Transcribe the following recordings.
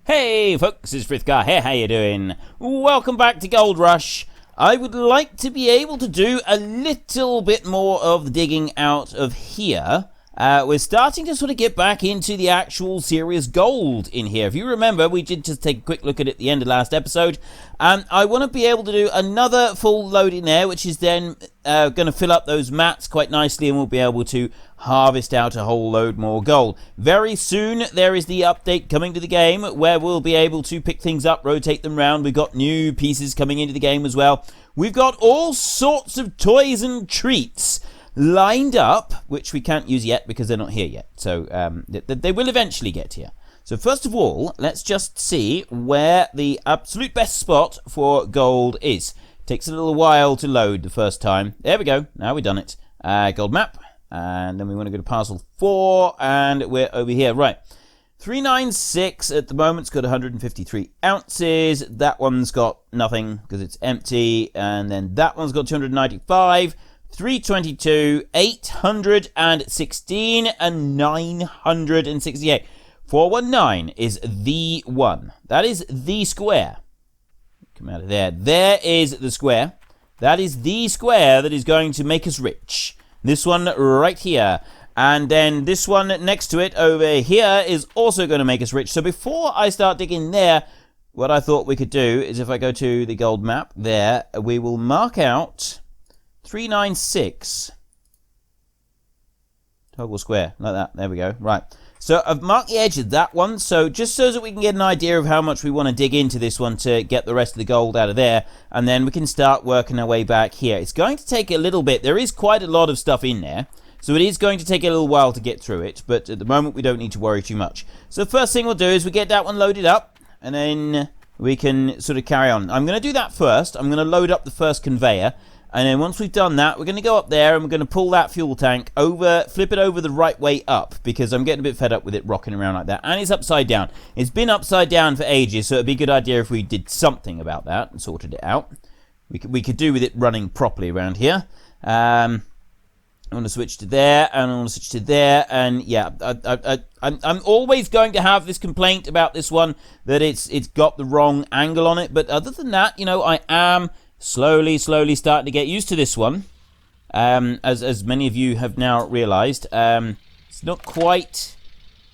Hey folks, it's Frithgar here, how you doing? Welcome back to Gold Rush. I would like to be able to do a little bit more of the digging out of here. We're starting to sort of get back into the actual serious gold in here. If you remember, we did just take a quick look at it at the end of last episode. I want to be able to do another full load in there, which is then going to fill up those mats quite nicely, and we'll be able to harvest out a whole load more gold. Very soon, there is the update coming to the game where we'll be able to pick things up, rotate them around. We've got new pieces coming into the game as well. We've got all sorts of toys and treats lined up, which we can't use yet because they're not here yet. So they will eventually get here. So first of all, let's just see where the absolute best spot for gold is. Takes a little while to load the first time. There we go. Now we've done it. Gold map. And then we want to go to parcel 4, and we're over here. Right. 396 at the moment. It's got 153 ounces. That one's got nothing because it's empty. And then that one's got 295. 322, 816, and 968. 419 is the one. That is the square. Come out of there. There is the square. That is the square that is going to make us rich. This one right here. And then this one next to it over here is also going to make us rich. So before I start digging there, what I thought we could do is if I go to the gold map there, we will mark out 396 toggle square like that. There we go. Right, so I've marked the edge of that one, so just so that we can get an idea of how much we want to dig into this one to get the rest of the gold out of there, and then we can start working our way back here. It's going to take a little bit. There is quite a lot of stuff in there, so it is going to take a little while to get through it, but at the moment we don't need to worry too much. So the first thing we'll do is we get that one loaded up, and then we can sort of carry on. I'm going to do that first. I'm going to load up the first conveyor. And then once we've done that, we're going to go up there and we're going to pull that fuel tank over, flip it over the right way up, because I'm getting a bit fed up with it rocking around like that. And it's upside down. It's been upside down for ages, so it'd be a good idea if we did something about that and sorted it out. We could do with it running properly around here. I want to switch to there, and I want to switch to there, and yeah, I'm always going to have this complaint about this one, that it's got the wrong angle on it, but other than that, you know, I am slowly starting to get used to this one. As many of you have now realized, it's not quite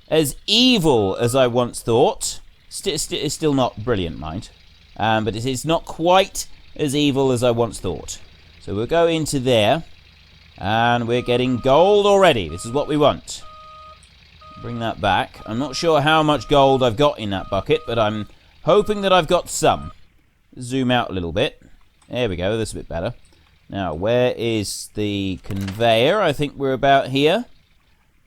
as evil as I once thought. It's still not brilliant, mind, but it's not quite as evil as I once thought. So we'll go into there, and we're getting gold already. This is what we want. Bring that back. I'm not sure how much gold I've got in that bucket, but I'm hoping that I've got some. Zoom out a little bit. There we go, that's a bit better. Now, where is the conveyor? I think we're about here.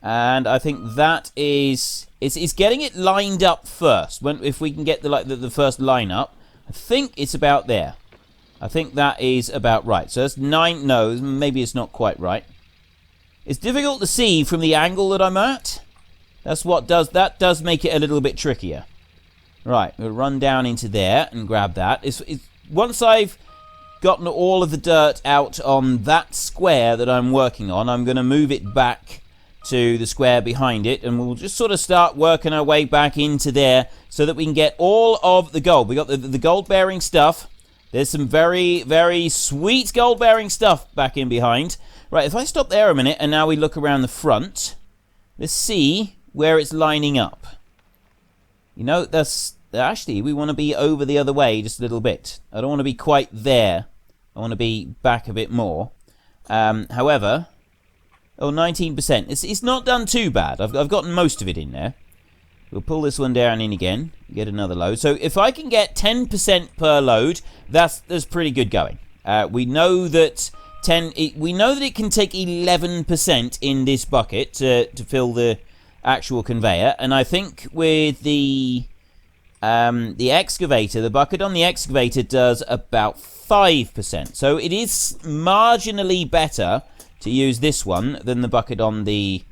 And I think that is... It's getting it lined up first. If we can get the first line up, I think it's about there. I think that is about right. So that's 9... No, maybe it's not quite right. It's difficult to see from the angle that I'm at. That does make it a little bit trickier. Right, we'll run down into there and grab that. Once I've gotten all of the dirt out on that square that I'm working on, I'm going to move it back to the square behind it, and we'll just sort of start working our way back into there so that we can get all of the gold. We got the gold bearing stuff. There's some very, very sweet gold bearing stuff back in behind. Right, if I stop there a minute and now we look around the front, let's see where it's lining up. You know, actually, we want to be over the other way just a little bit. I don't want to be quite there. I want to be back a bit more. However, 19%. It's not done too bad. I've gotten most of it in there. We'll pull this one down in again. Get another load. So if I can get 10% per load, that's pretty good going. We know that it can take 11% in this bucket to fill the actual conveyor, and I think with the excavator, the bucket on the excavator does about 5%. So it is marginally better to use this one than the bucket on the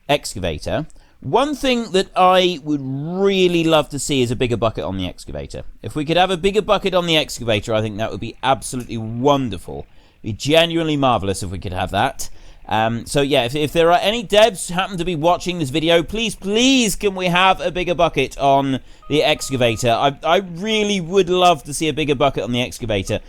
excavator. One thing that I would really love to see is a bigger bucket on the excavator. If we could have a bigger bucket on the excavator, I think that would be absolutely wonderful. It'd be genuinely marvellous if we could have that. So yeah, if there are any devs who happen to be watching this video, please can we have a bigger bucket on the excavator? I really would love to see a bigger bucket on the excavator.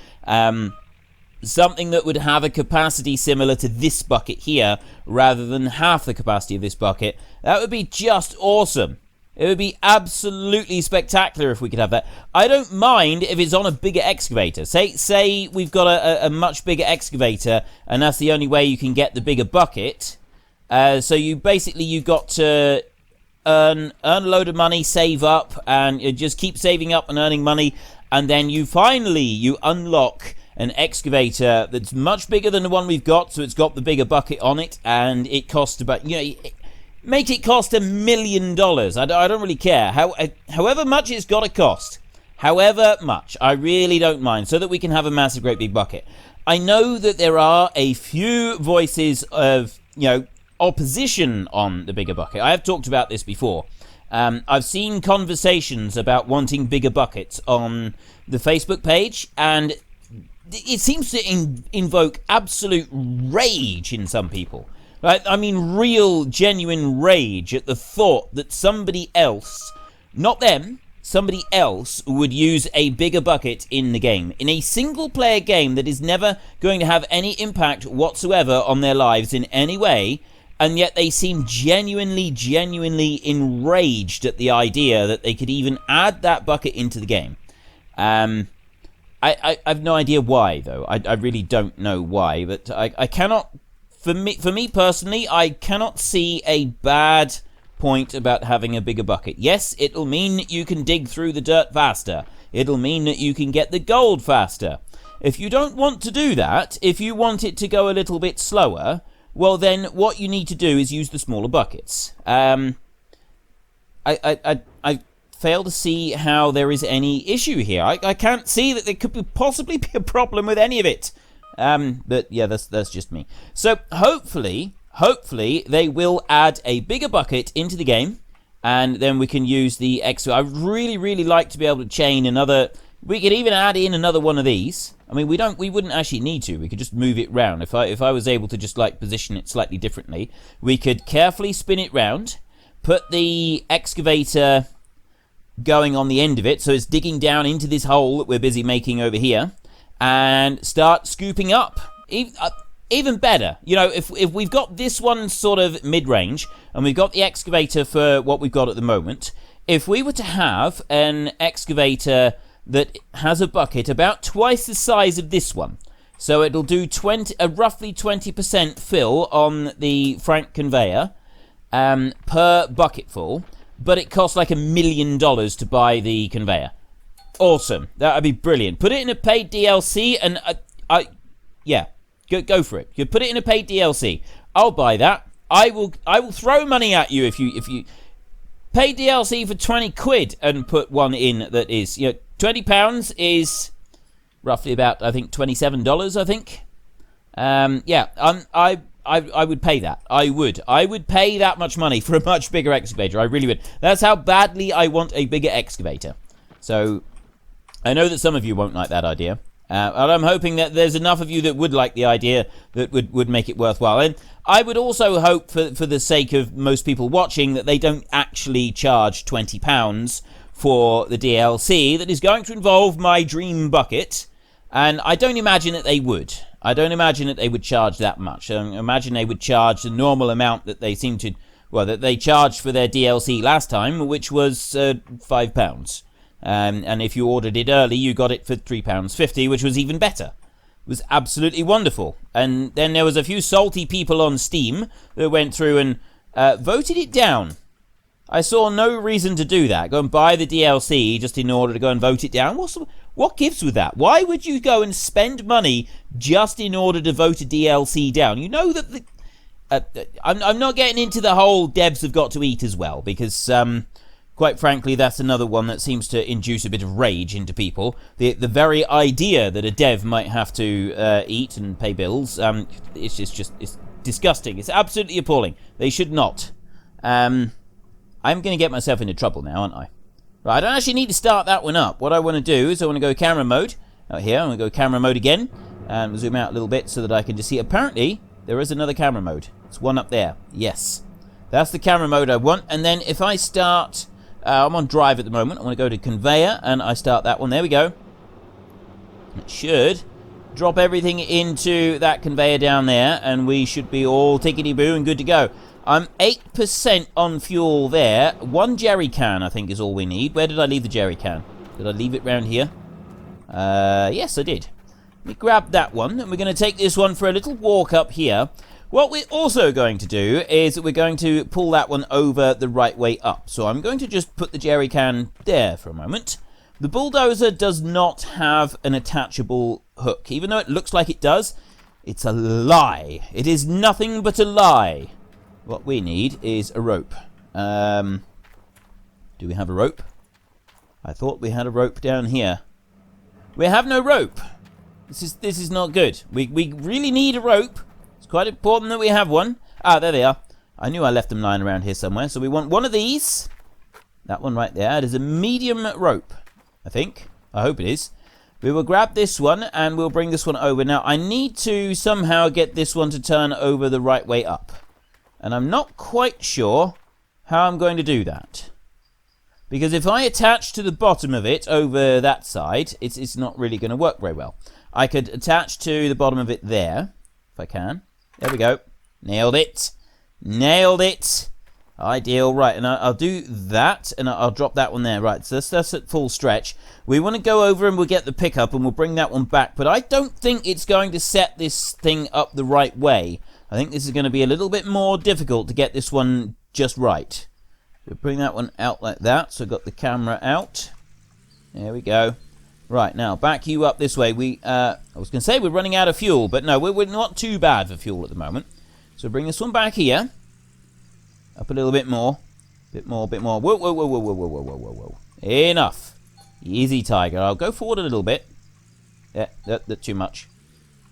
Something that would have a capacity similar to this bucket here, rather than half the capacity of this bucket. That would be just awesome. It would be absolutely spectacular if we could have that. I don't mind if it's on a bigger excavator. Say we've got a much bigger excavator, and that's the only way you can get the bigger bucket. So you've got to earn a load of money, save up, and you just keep saving up and earning money, and then you unlock an excavator that's much bigger than the one we've got, so it's got the bigger bucket on it, and it costs about, make it cost $1 million. I don't really care. However much it's got to cost. However much. I really don't mind, so that we can have a massive, great big bucket. I know that there are a few voices of, opposition on the bigger bucket. I have talked about this before. I've seen conversations about wanting bigger buckets on the Facebook page, and it seems to invoke absolute rage in some people. Right? I mean, real, genuine rage at the thought that somebody else, not them, somebody else would use a bigger bucket in the game. In a single-player game that is never going to have any impact whatsoever on their lives in any way, and yet they seem genuinely enraged at the idea that they could even add that bucket into the game. I have no idea why, though. I really don't know why, but I cannot... For me personally, I cannot see a bad point about having a bigger bucket. Yes, it'll mean that you can dig through the dirt faster. It'll mean that you can get the gold faster. If you don't want to do that, if you want it to go a little bit slower, well then what you need to do is use the smaller buckets. I fail to see how there is any issue here. I can't see that there could possibly be a problem with any of it. But yeah, that's just me. So hopefully they will add a bigger bucket into the game, and then we can use the extra. I'd really like to be able to chain another. We could even add in another one of these. I mean, we wouldn't actually need to. We could just move it round. If I was able to just position it slightly differently, we could carefully spin it round, put the excavator going on the end of it, so it's digging down into this hole that we're busy making over here, and start scooping up. Even better, if we've got this one sort of mid-range, and we've got the excavator for what we've got at the moment, if we were to have an excavator that has a bucket about twice the size of this one, so it'll do roughly 20% fill on the Frank conveyor per bucketful, but it costs like $1 million to buy the conveyor. Awesome. That would be brilliant. Put it in a paid DLC, and yeah, go for it. You put it in a paid DLC. I'll buy that. I will throw money at you if you pay DLC for 20 quid and put one in that is, £20 is roughly about, I think, $27, I think. Yeah, I would pay that. I would pay that much money for a much bigger excavator. I really would. That's how badly I want a bigger excavator. So I know that some of you won't like that idea. And I'm hoping that there's enough of you that would like the idea that would make it worthwhile. And I would also hope, for the sake of most people watching, that they don't actually charge £20 for the DLC that is going to involve my dream bucket. And I don't imagine that they would. I don't imagine that they would charge that much. I imagine they would charge the normal amount that they seem to... Well, that they charged for their DLC last time, which was £5. And if you ordered it early, you got it for £3.50, which was even better. It was absolutely wonderful. And then there was a few salty people on Steam that went through and voted it down. I saw no reason to do that. Go and buy the DLC just in order to go and vote it down. What gives with that? Why would you go and spend money just in order to vote a DLC down? You know that I'm not getting into the whole devs have got to eat as well, because quite frankly, that's another one that seems to induce a bit of rage into people. The very idea that a dev might have to eat and pay bills, it's disgusting. It's absolutely appalling. They should not. I'm going to get myself into trouble now, aren't I? Right, I don't actually need to start that one up. What I want to do is I want to go camera mode. Out here, I'm going to go camera mode again. And zoom out a little bit so that I can just see. Apparently, There is another camera mode. It's one up there. Yes. That's the camera mode I want. And then if I start... I'm on drive at the moment. I want to go to conveyor, and I start that one. There we go. It should drop everything into that conveyor down there, and we should be all tickety-boo and good to go. I'm 8% on fuel there. 1 jerry can, I think, is all we need. Where did I leave the jerry can? Did I leave it round here? Yes, I did. Let me grab that one, and we're going to take this one for a little walk up here. What we're also going to do is we're going to pull that one over the right way up. So I'm going to just put the jerry can there for a moment. The bulldozer does not have an attachable hook. Even though it looks like it does, it's a lie. It is nothing but a lie. What we need is a rope. Do we have a rope? I thought we had a rope down here. We have no rope. This is not good. We really need a rope. It's quite important that we have one. Ah, there they are. I knew I left them lying around here somewhere. So we want one of these. That one right there. It is a medium rope, I think. I hope it is. We will grab this one and we'll bring this one over. Now, I need to somehow get this one to turn over the right way up. And I'm not quite sure how I'm going to do that. Because if I attach to the bottom of it over that side, it's not really going to work very well. I could attach to the bottom of it there, if I can. There we go. Nailed it. Nailed it. Ideal. Right, and I'll do that, and I'll drop that one there. Right, so that's at full stretch. We want to go over and we'll get the pickup, and we'll bring that one back. But I don't think it's going to set this thing up the right way. I think this is going to be a little bit more difficult to get this one just right. We'll bring that one out like that. So I've got the camera out. There we go. Right, now back you up this way. I was going to say we're running out of fuel, but no, we're not too bad for fuel at the moment. So bring this one back here. Up a little bit more. Bit more, bit more. Whoa, whoa, whoa, whoa, whoa, whoa, whoa, whoa, whoa, whoa. Enough. Easy, Tiger. I'll go forward a little bit. Yeah, that's too much.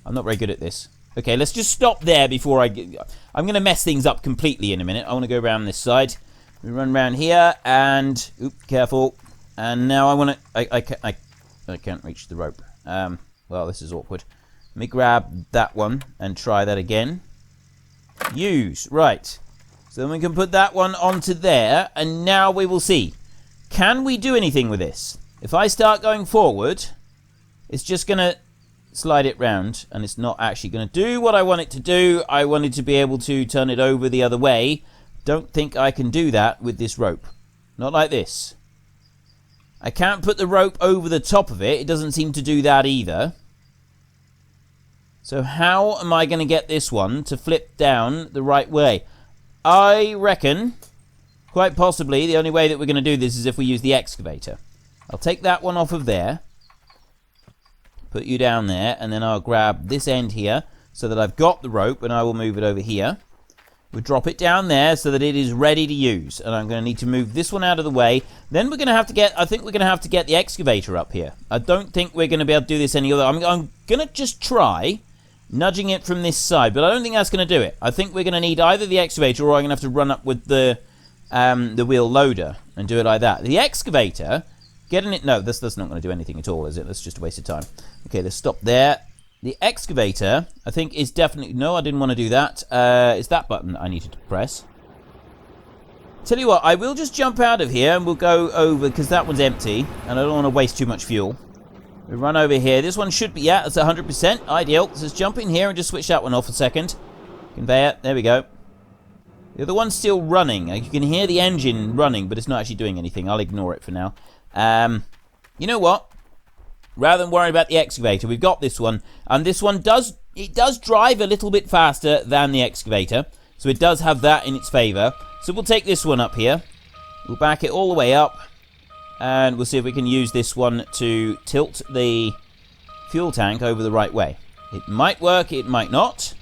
I'm not very good at this. Okay, let's just stop there before I'm going to mess things up completely in a minute. I want to go around this side. We run around here, and... Oop, careful. And now I want to... I can't reach the rope. Well, this is awkward. Let me grab that one and try that again. Use. Right. So then we can put that one onto there, and now we will see. Can we do anything with this? If I start going forward, it's just going to slide it round, and it's not actually going to do what I want it to do. I wanted to be able to turn it over the other way. Don't think I can do that with this rope. Not like this. I can't put the rope over the top of it. It doesn't seem to do that either. So how am I going to get this one to flip down the right way? I reckon, quite possibly, the only way that we're going to do this is if we use the excavator. I'll take that one off of there. Put you down there, and then I'll grab this end here so that I've got the rope, and I will move it over here. We'll drop it down there so that it is ready to use. And I'm going to need to move this one out of the way. Then we're going to have to get... I think we're going to have to get the excavator up here. I don't think we're going to be able to do this any other... I'm going to just try nudging it from this side. But I don't think that's going to do it. I think we're going to need either the excavator or I'm going to have to run up with the wheel loader and do it like that. The excavator... Getting it... No, that's not going to do anything at all, is it? That's just a waste of time. Okay, let's stop there. The excavator, I think, is definitely... No, I didn't want to do that. It's that button I needed to press. Tell you what, I will just jump out of here and we'll go over, because that one's empty, and I don't want to waste too much fuel. We run over here. This one should be... Yeah, it's 100%. Ideal. Let's just jump in here and just switch that one off a second. Conveyor. There we go. The other one's still running. You can hear the engine running, but it's not actually doing anything. I'll ignore it for now. You know what? Rather than worry about the excavator, we've got this one. And this one does drive a little bit faster than the excavator. So it does have that in its favour. So we'll take this one up here. We'll back it all the way up. And we'll see if we can use this one to tilt the fuel tank over the right way. It might work, it might not.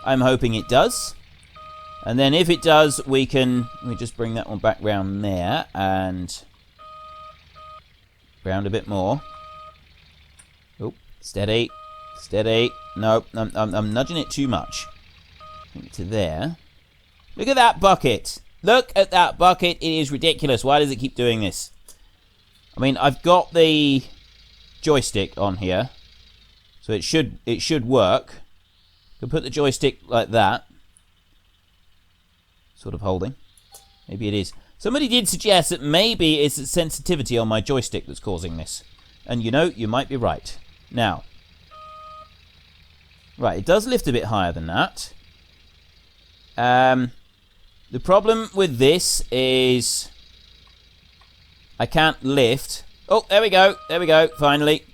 I'm hoping it does. And then if it does, we can... Let me just bring that one back round there. And... round a bit more. Oh, steady. Steady. No, I'm nudging it too much. To there. Look at that bucket. Look at that bucket. It is ridiculous. Why does it keep doing this? I mean, I've got the joystick on here. So it should work. Could put the joystick like that. Sort of holding. Maybe it is. Somebody did suggest that maybe it's the sensitivity on my joystick that's causing this. And you know, you might be right. Now. Right, it does lift a bit higher than that. The problem with this is I can't lift. Oh, there we go. There we go. Finally.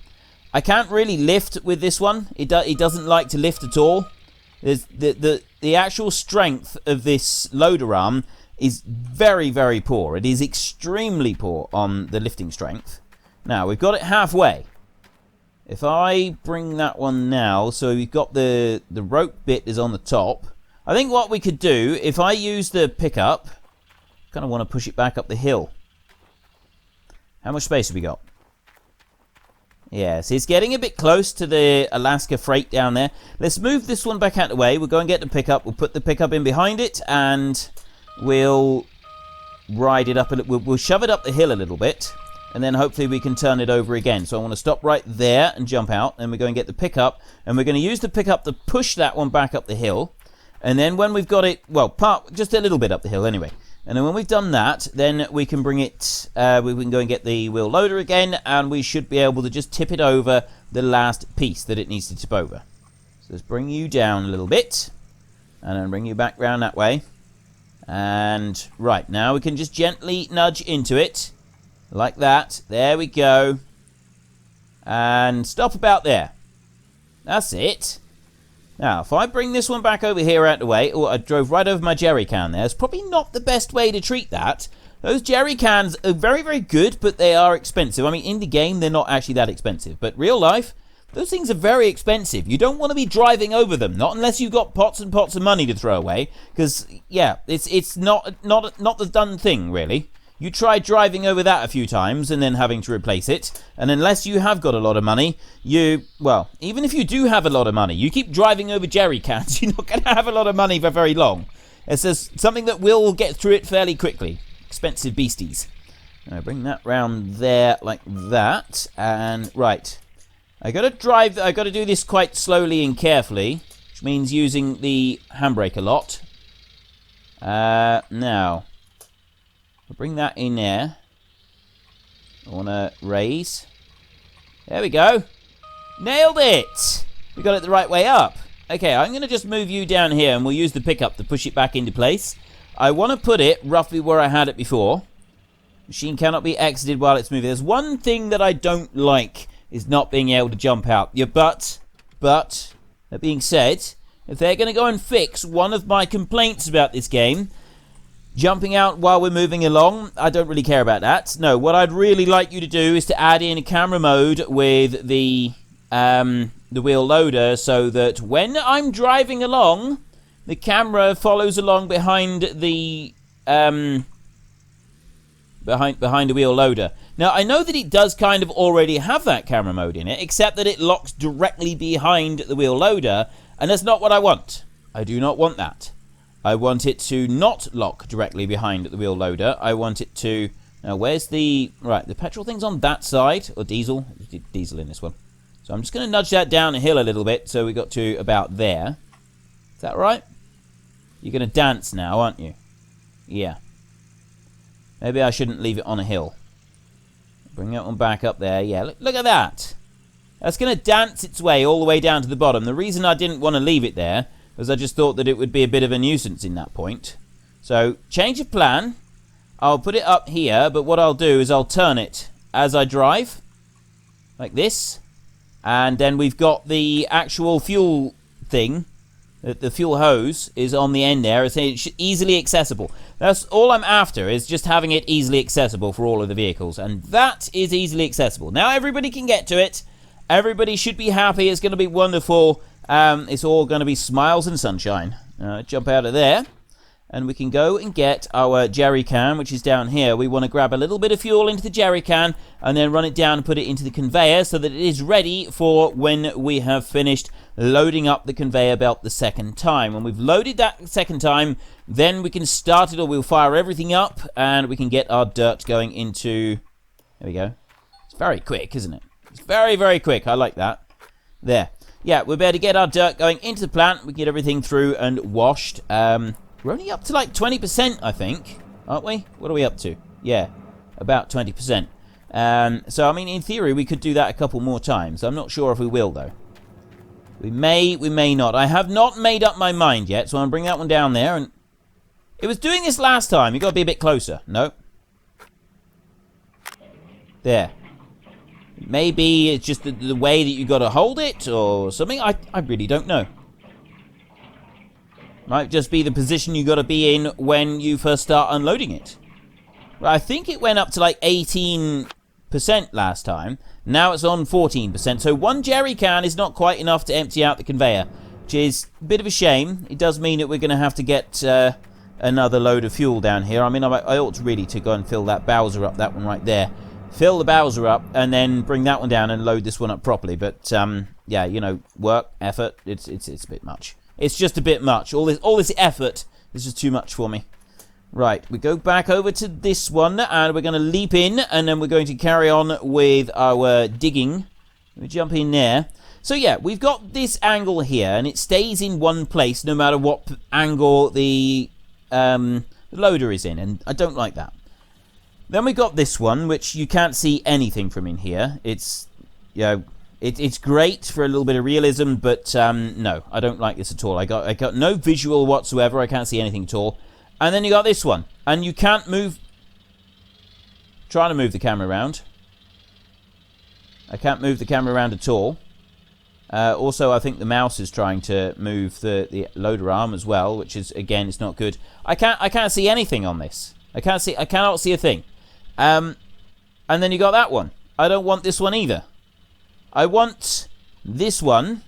I can't really lift with this one. It doesn't like to lift at all. There's the actual strength of this loader arm is very, very poor. It is extremely poor on the lifting strength. Now, we've got it halfway. If I bring that one now, so we've got the rope bit is on the top. I think what we could do, if I use the pickup, kind of want to push it back up the hill. How much space have we got? Yes, it's getting a bit close to the Alaska freight down there. Let's move this one back out of the way. We'll go and get the pickup. We'll put the pickup in behind it, and we'll ride it up. We'll shove it up the hill a little bit, and then hopefully we can turn it over again. So I want to stop right there and jump out, and we're going to get the pickup, and we're going to use the pickup to push that one back up the hill. And then when we've got it, well, just a little bit up the hill anyway. And then when we've done that, then we can bring it, we can go and get the wheel loader again, and we should be able to just tip it over the last piece that it needs to tip over. So let's bring you down a little bit, and then bring you back round that way. And, right, now we can just gently nudge into it, like that. There we go. And stop about there. That's it. Now, if I bring this one back over here out the way... Oh, I drove right over my jerry can there. It's probably not the best way to treat that. Those jerry cans are very, very good, but they are expensive. I mean, in the game, they're not actually that expensive. But real life, those things are very expensive. You don't want to be driving over them. Not unless you've got pots and pots of money to throw away. Because, yeah, it's not the done thing, really. You try driving over that a few times and then having to replace it. And unless you have got a lot of money, well, even if you do have a lot of money, you keep driving over jerry cans, you're not going to have a lot of money for very long. It's just something that will get through it fairly quickly. Expensive beasties. I'll bring that round there like that. And, right. I got to do this quite slowly and carefully, which means using the handbrake a lot. Now... I'll bring that in there. I want to raise. There we go. Nailed it! We got it the right way up. Okay, I'm going to just move you down here, and we'll use the pickup to push it back into place. I want to put it roughly where I had it before. Machine cannot be exited while it's moving. There's one thing that I don't like, is not being able to jump out. Yeah, but, that being said, if they're going to go and fix one of my complaints about this game... Jumping out while we're moving along, I don't really care about that. No, what I'd really like you to do is to add in a camera mode with the wheel loader so that when I'm driving along, the camera follows along behind the behind the wheel loader. Now, I know that it does kind of already have that camera mode in it, except that it locks directly behind the wheel loader, and that's not what I want. I do not want that. I want it to not lock directly behind the wheel loader. I want it to... Now, where's the... Right, the petrol thing's on that side. Or diesel. Diesel in this one. So I'm just going to nudge that down a hill a little bit. So we got to about there. Is that right? You're going to dance now, aren't you? Yeah. Maybe I shouldn't leave it on a hill. Bring that one back up there. Yeah, look at that. That's going to dance its way all the way down to the bottom. The reason I didn't want to leave it there... because I just thought that it would be a bit of a nuisance in that point. So, change of plan. I'll put it up here, but what I'll do is I'll turn it as I drive. Like this. And then we've got the actual fuel thing. The fuel hose is on the end there. It's easily accessible. That's all I'm after, is just having it easily accessible for all of the vehicles. And that is easily accessible. Now everybody can get to it. Everybody should be happy. It's going to be wonderful. It's all going to be smiles and sunshine. Jump out of there. And we can go and get our jerry can, which is down here. We want to grab a little bit of fuel into the jerry can and then run it down and put it into the conveyor so that it is ready for when we have finished loading up the conveyor belt the second time. When we've loaded that second time, then we can start it, or we'll fire everything up and we can get our dirt going into... There we go. It's very quick, isn't it? It's very, very quick. I like that. There. yeah, we better get our dirt going into the plant. We get everything through and washed. We're only up to like 20%, I think, aren't we? What are we up to? Yeah, about 20%. So, I mean, in theory, we could do that a couple more times. I'm not sure if we will, though. We may not. I have not made up my mind yet, so I'm going to bring that one down there. And it was doing this last time. You've got to be a bit closer. No. There. Maybe it's just the way that you got to hold it or something. I really don't know. Might just be the position you got to be in when you first start unloading it. Well, I think it went up to like 18% last time. Now it's on 14%. So one jerry can is not quite enough to empty out the conveyor, which is a bit of a shame. It does mean that we're going to have to get another load of fuel down here. I mean, I ought to really to go and fill that Bowser up, that one right there. Fill the Bowser up and then bring that one down and load this one up properly. But yeah, you know, work, effort, it's a bit much. It's just a bit much. All this effort is just too much for me. Right, we go back over to this one and we're going to leap in and then we're going to carry on with our digging. We jump in there. So yeah, we've got this angle here and it stays in one place no matter what angle the loader is in, and I don't like that. Then we got this one, which you can't see anything from in here. It's, you know, it's great for a little bit of realism, but no, I don't like this at all. I got no visual whatsoever. I can't see anything at all. And then you got this one, and you can't move. Trying to move the camera around. I can't move the camera around at all. Also, I think the mouse is trying to move the loader arm as well, which is, again, it's not good. I can't see anything on this. I cannot see a thing. And then you got that one. I don't want this one either. I want this one,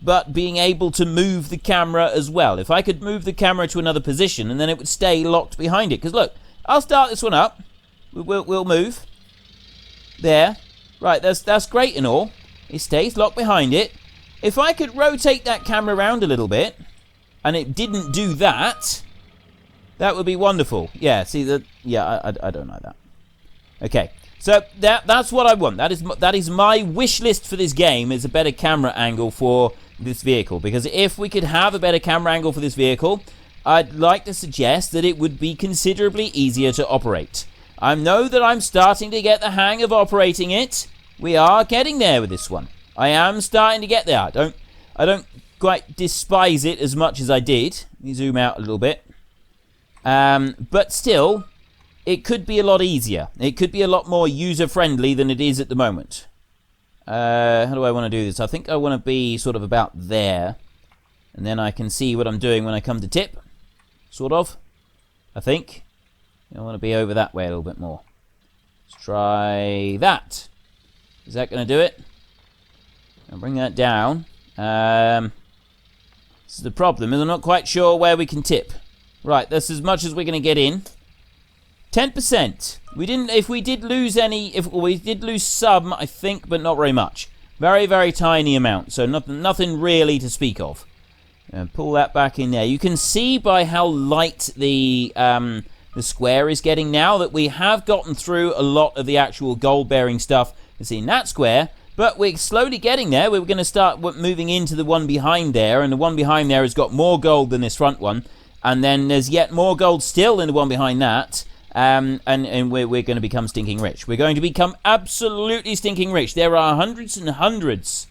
but being able to move the camera as well. If I could move the camera to another position, and then it would stay locked behind it. Because look, I'll start this one up. We'll move. There. Right, that's great and all. It stays locked behind it. If I could rotate that camera around a little bit, and it didn't do that, that would be wonderful. Yeah, see that? Yeah, I don't like that. Okay, so that's what I want. That is my wish list for this game, is a better camera angle for this vehicle. Because if we could have a better camera angle for this vehicle, I'd like to suggest that it would be considerably easier to operate. I know that I'm starting to get the hang of operating it. We are getting there with this one. I am starting to get there. I don't quite despise it as much as I did. Let me zoom out a little bit. But still, it could be a lot easier. It could be a lot more user-friendly than it is at the moment. How do I want to do this? I think I want to be sort of about there. And then I can see what I'm doing when I come to tip. Sort of. I think. I want to be over that way a little bit more. Let's try that. Is that going to do it? I'll bring that down. This is the problem, is I'm not quite sure where we can tip. Right, that's as much as we're going to get in. 10%. If we did lose some, I think, but not very much. Very, very tiny amount, so nothing really to speak of. And pull that back in there. You can see by how light the square is getting now that we have gotten through a lot of the actual gold-bearing stuff that's in that square, but we're slowly getting there. We're going to start moving into the one behind there, and the one behind there has got more gold than this front one, and then there's yet more gold still in the one behind that, and we're going to become stinking rich. We're going to become absolutely stinking rich. There are hundreds and hundreds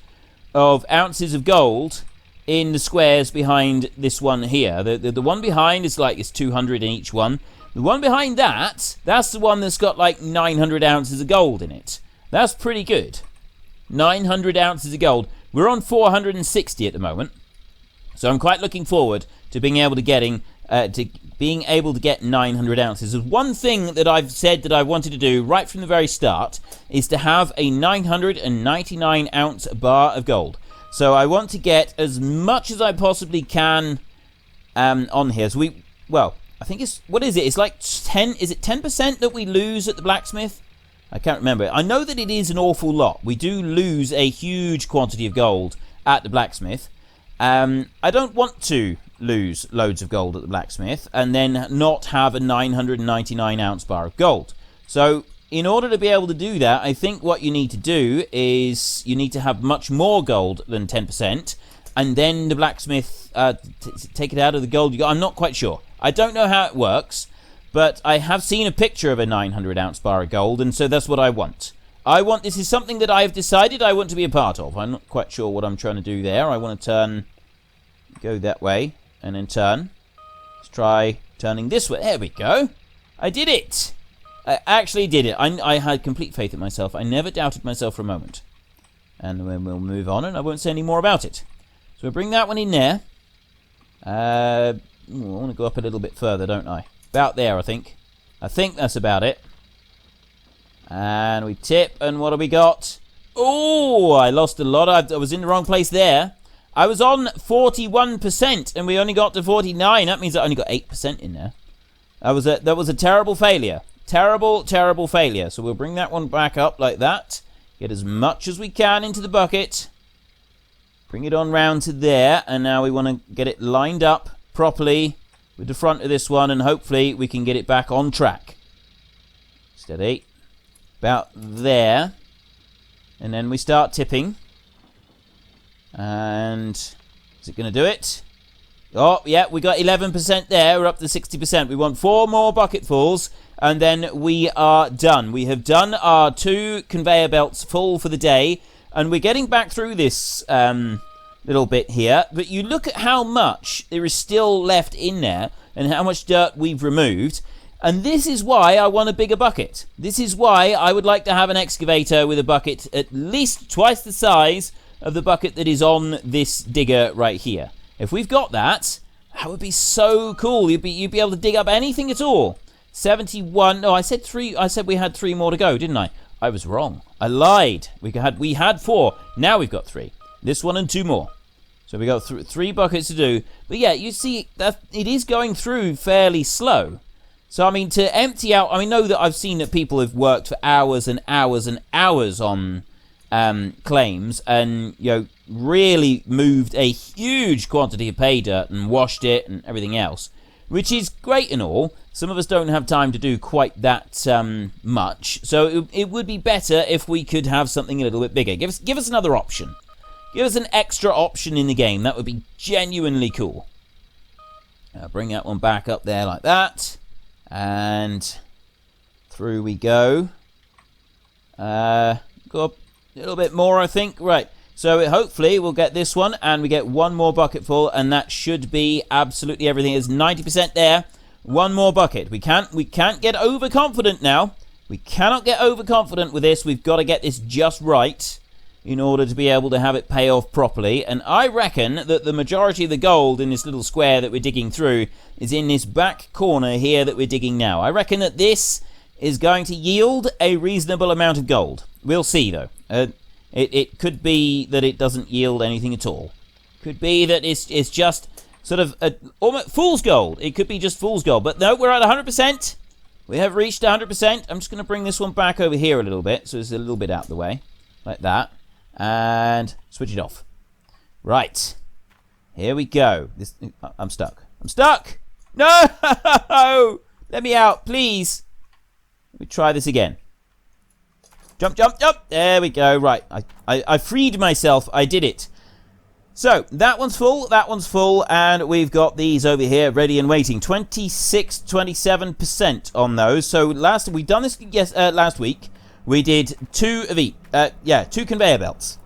of ounces of gold in the squares behind this one here. The one behind is like, it's 200 in each one. The one behind that's the one that's got like 900 ounces of gold in it. That's pretty good. 900 ounces of gold. We're on 460 at the moment. So I'm quite looking forward to being able to get 900 ounces. There's one thing that I've said that I wanted to do right from the very start is to have a 999 ounce bar of gold. So I want to get as much as I possibly can on here. So I think it's, what is it? It's like 10, is it 10% that we lose at the blacksmith? I can't remember. I know that it is an awful lot. We do lose a huge quantity of gold at the blacksmith. I don't want to lose loads of gold at the blacksmith and then not have a 999 ounce bar of gold. So in order to be able to do that, I think what you need to do is you need to have much more gold than 10%, and then the blacksmith take it out of the gold you got. I'm not quite sure. I don't know how it works, but I have seen a picture of a 900 ounce bar of gold, and so that's what I want. This is something that I have decided I want to be a part of. I'm not quite sure what I'm trying to do there. I want to go that way, and then turn. Let's try turning this way. There we go. I did it. I actually did it. I had complete faith in myself. I never doubted myself for a moment. And then we'll move on, and I won't say any more about it. So we'll bring that one in there. I want to go up a little bit further, don't I? About there, I think. I think that's about it. And we tip, and what have we got? Oh, I lost a lot. I was in the wrong place there. I was on 41%, and we only got to 49. That means I only got 8% in there. That was a terrible failure. Terrible failure. So we'll bring that one back up like that. Get as much as we can into the bucket. Bring it on round to there. And now we want to get it lined up properly with the front of this one. And hopefully we can get it back on track. Steady. About there. And then we start tipping. And is it going to do it? Oh, yeah, we got 11% there. We're up to 60%. We want 4 more bucketfuls, and then we are done. We have done our 2 conveyor belts full for the day, and we're getting back through this little bit here. But you look at how much there is still left in there and how much dirt we've removed. And this is why I want a bigger bucket. This is why I would like to have an excavator with a bucket at least twice the size of the bucket that is on this digger right here. If we've got that, that would be so cool. You'd be able to dig up anything at all. 71. No, I said 3. I said we had 3 more to go, didn't I? I was wrong. I lied. We had 4. Now we've got 3. This one and 2 more. So we got 3 buckets to do. But yeah, you see that it is going through fairly slow. So I mean, to empty out. I know that I've seen that people have worked for hours and hours and hours on claims, and really moved a huge quantity of pay dirt and washed it and everything else, which is great and all. Some of us don't have time to do quite that much, so it would be better if we could have something a little bit bigger. Give us another option. Give us an extra option in the game. That would be genuinely cool. Bring that one back up there like that, and through we go. Go up a little bit more, I think. Right. So hopefully we'll get this one, and we get 1 more bucket full, and that should be absolutely everything. Is 90% there. 1 more bucket. We can't get overconfident now. We cannot get overconfident with this. We've got to get this just right in order to be able to have it pay off properly. And I reckon that the majority of the gold in this little square that we're digging through is in this back corner here that we're digging now. I reckon that this is going to yield a reasonable amount of gold. We'll see, though. It could be that it doesn't yield anything at all. Could be that it's just sort of almost fool's gold. It could be just fool's gold. But no, we're at 100%. We have reached 100%. I'm just going to bring this one back over here a little bit, so it's a little bit out of the way, like that. And switch it off. Right. Here we go. I'm stuck. I'm stuck! No! Let me out, please. Let me try this again. Jump, jump, jump. There we go. Right. I freed myself. I did it. So, that one's full, and we've got these over here ready and waiting. 27% on those. So, we've done this last week. We did 2 of each. 2 conveyor belts.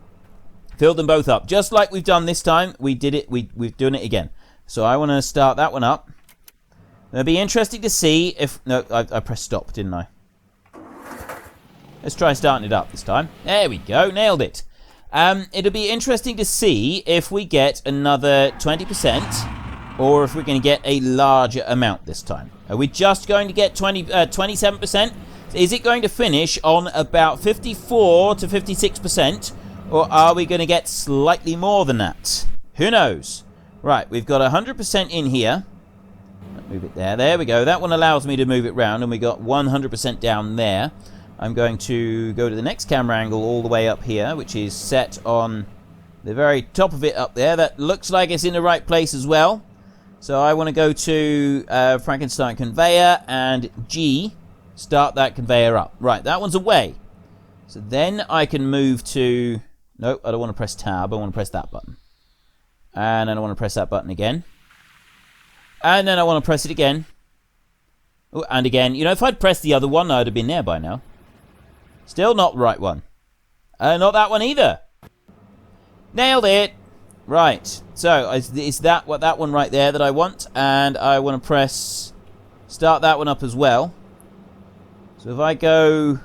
Filled them both up. Just like we've done this time, we did it. We're doing it again. So, I want to start that one up. It'll be interesting to see if... No, I pressed stop, didn't I? Let's try starting it up this time. There we go. Nailed it. It'll be interesting to see if we get another 20% or if we're going to get a larger amount this time. Are we just going to get 27%? Is it going to finish on about 54 to 56%? Or are we going to get slightly more than that? Who knows? Right, we've got 100% in here. Move it there. There we go. That one allows me to move it round, and we got 100% down there. I'm going to go to the next camera angle all the way up here, which is set on the very top of it up there. That looks like it's in the right place as well. So I want to go to Frankenstein Conveyor and G, start that conveyor up. Right, that one's away. So then I can move to... Nope, I don't want to press tab. I want to press that button. And then I want to press that button again. And then I want to press it again. Oh, and again. You know, if I'd pressed the other one, I'd have been there by now. Still not the right one. Not that one either. Nailed it. Right. So, is that one right there that I want? And I want to press... Start that one up as well. So if I go...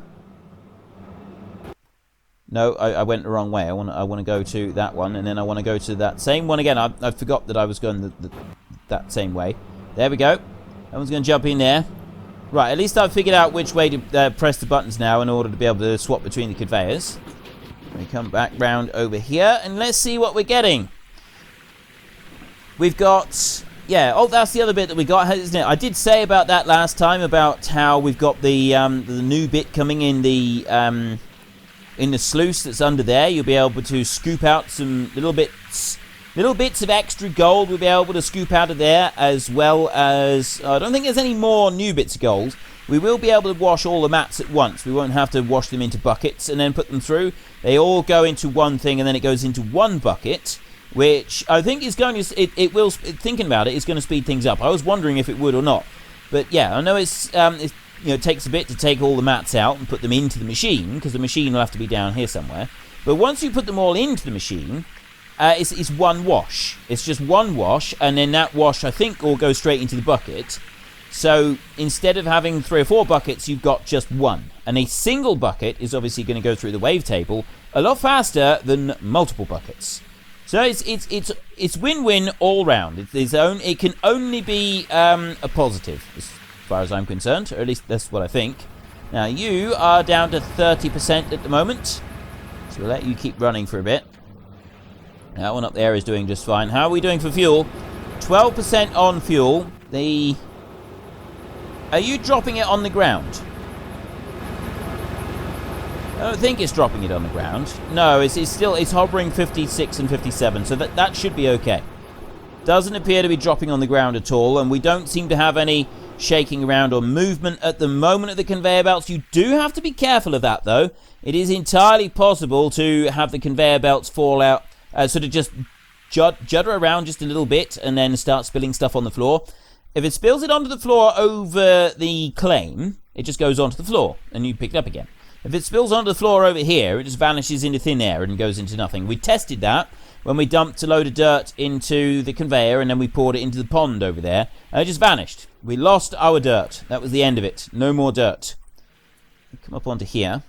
No, I went the wrong way. I want to go to that one, and then I want to go to that same one again. I forgot that I was going that same way. There we go. That one's going to jump in there. Right, at least I've figured out which way to press the buttons now in order to be able to swap between the conveyors. We come back round over here, and let's see what we're getting. We've got... Yeah, oh, that's the other bit that we got, isn't it? I did say about that last time, about how we've got the new bit coming in the sluice that's under there. You'll be able to scoop out some little bits of extra gold. We'll be able to scoop out of there, as well as... I don't think there's any more new bits of gold. We will be able to wash all the mats at once. We won't have to wash them into buckets and then put them through. They all go into one thing, and then it goes into one bucket, which I think is going to... It will... Thinking about it, it's going to speed things up. I was wondering if it would or not. But yeah, I know it's it takes a bit to take all the mats out and put them into the machine, because the machine will have to be down here somewhere. But once you put them all into the machine, it's one wash. It's just one wash, and then that wash, I think, will go straight into the bucket. So instead of having 3 or 4 buckets, you've got just one. And a single bucket is obviously going to go through the wave table a lot faster than multiple buckets. So it's win-win all round. It can only be a positive, as far as I'm concerned, or at least that's what I think. Now you are down to 30% at the moment, so we'll let you keep running for a bit. That one up there is doing just fine. How are we doing for fuel? 12% on fuel. Are you dropping it on the ground? I don't think it's dropping it on the ground. No, it's hovering 56 and 57, so that should be okay. Doesn't appear to be dropping on the ground at all, and we don't seem to have any shaking around or movement at the moment of the conveyor belts. You do have to be careful of that, though. It is entirely possible to have the conveyor belts fall out, sort of just judder around just a little bit and then start spilling stuff on the floor. If it spills it onto the floor over the claim, it just goes onto the floor, and you pick it up again. If it spills onto the floor over here, it just vanishes into thin air and goes into nothing. We tested that when we dumped a load of dirt into the conveyor and then we poured it into the pond over there, and it just vanished. We lost our dirt. That was the end of it. No more dirt. Come up onto here.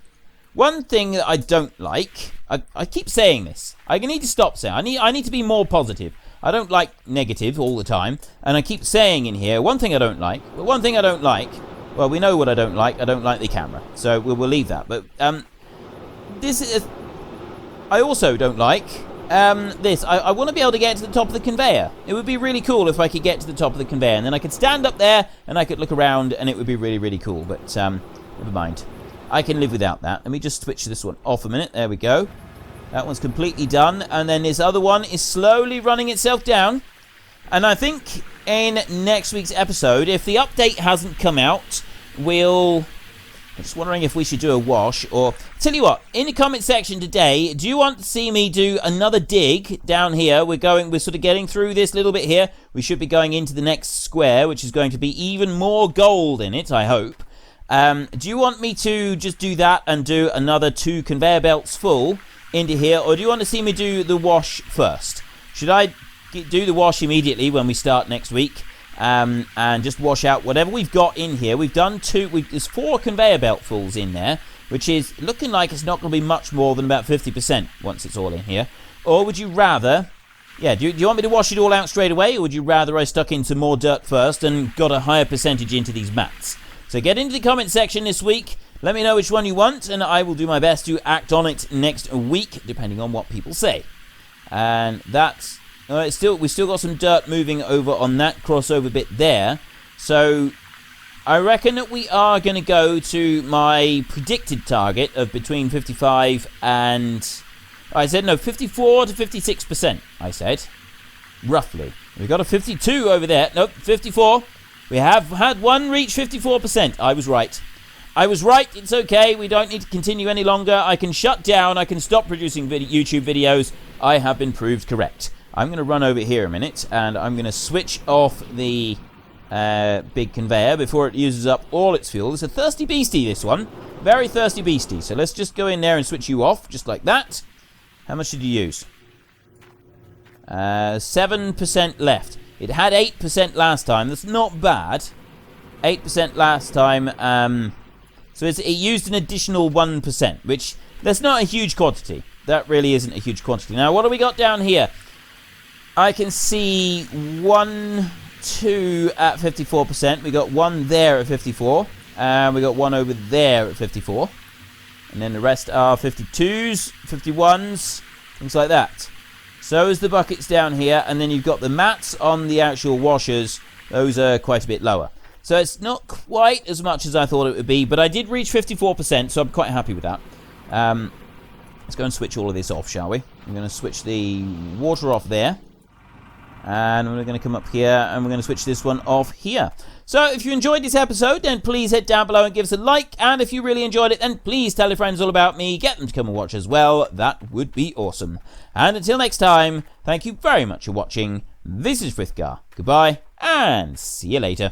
One thing that I don't like, I keep saying this. I need to stop saying. I need to be more positive. I don't like negative all the time, and I keep saying in here, one thing I don't like, but one thing I don't like, well, we know what I don't like. I don't like the camera, so we'll leave that. But this is... I also don't like this. I want to be able to get to the top of the conveyor. It would be really cool if I could get to the top of the conveyor, and then I could stand up there, and I could look around, and it would be really, really cool. But never mind. I can live without that. Let me just switch this one off a minute. There we go. That one's completely done, and then this other one is slowly running itself down. And I think in next week's episode, if the update hasn't come out, I'm just wondering if we should do a wash, or... Tell you what, in the comment section today, do you want to see me do another dig down here? We're sort of getting through this little bit here. We should be going into the next square, which is going to be even more gold in it, I hope. Do you want me to just do that and do another 2 conveyor belts full into here, or do you want to see me do the wash first? Should I do the wash immediately when we start next week, and just wash out whatever we've got in here? We've done 2, there's 4 conveyor belt fulls in there, which is looking like it's not going to be much more than about 50% once it's all in here. Or would you rather, do you want me to wash it all out straight away, or would you rather I stuck in some more dirt first and got a higher percentage into these mats? So get into the comment section this week. Let me know which one you want, and I will do my best to act on it next week, depending on what people say. And that's... we've still got some dirt moving over on that crossover bit there. So I reckon that we are going to go to my predicted target of between 55 and... I said, no, 54 to 56%, I said. Roughly. We've got a 52 over there. Nope, 54. We have had one reach 54%. I was right. I was right. It's okay. We don't need to continue any longer. I can shut down. I can stop producing YouTube videos. I have been proved correct. I'm going to run over here a minute, and I'm going to switch off the big conveyor before it uses up all its fuel. It's a thirsty beastie, this one. Very thirsty beastie. So let's just go in there and switch you off, just like that. How much did you use? 7% left. It had 8% last time. That's not bad. 8% last time. So it used an additional 1%, which that's not a huge quantity. That really isn't a huge quantity. Now, what do we got down here? I can see 1, 2 at 54%. We got one there at 54. And we got one over there at 54. And then the rest are 52s, 51s, things like that. So is the buckets down here. And then you've got the mats on the actual washers. Those are quite a bit lower. So it's not quite as much as I thought it would be. But I did reach 54%, so I'm quite happy with that. Let's go and switch all of this off, shall we? I'm going to switch the water off there. And we're going to come up here and we're going to switch this one off here. So if you enjoyed this episode, then please head down below and give us a like. And if you really enjoyed it, then please tell your friends all about me. Get them to come and watch as well. That would be awesome. And until next time, thank you very much for watching. This is Frithgar. Goodbye and see you later.